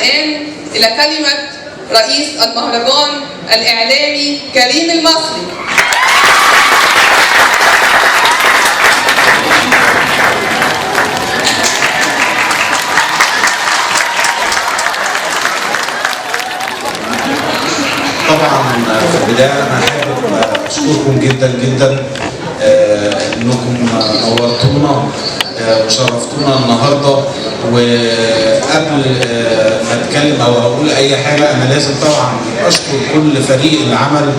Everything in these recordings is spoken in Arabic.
الآن إلى كلمة رئيس المهرجان الإعلامي كريم المصري. طبعا في البداية أنا حابب أشكركم جدا جدا إنكم نورتونا وشرفتونا النهارده. وقبل ما أتكلم أو أقول أي حاجة أنا لازم طبعا أشكر كل فريق العمل،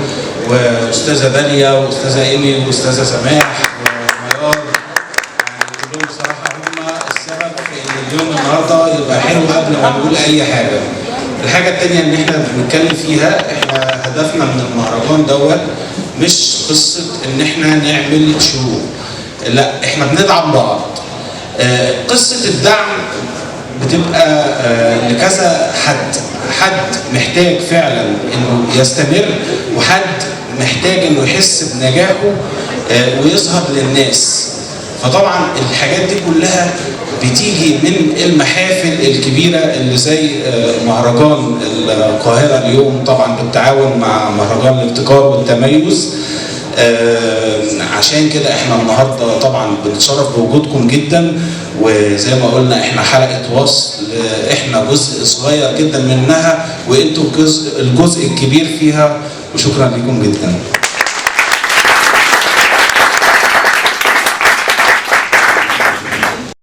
وأستاذة داليا وأستاذة إيمي وأستاذة سماح وميار، يعني كلهم بصراحة هم السبب في إن اليوم النهارده يبقى حلو قبل ما نقول أي حاجة. الحاجة التانية اللي احنا بنتكلم فيها، احنا هدفنا من المهرجان دوت مش قصة ان احنا نعمل شو، لا احنا بندعم بعض. قصة الدعم بتبقى لكذا حد محتاج فعلا انه يستمر، وحد محتاج انه يحس بنجاحه ويظهر للناس. فطبعا الحاجات دي كلها بتيجي من المحافل الكبيرة اللي زي مهرجان القاهرة اليوم، طبعا بالتعاون مع مهرجان الابتكار والتميز. عشان كده احنا النهارده طبعا بنتشرف بوجودكم جدا، وزي ما قلنا احنا حلقة وصل، احنا جزء صغير جدا منها وانتم الجزء الكبير فيها، وشكرا لكم جدا.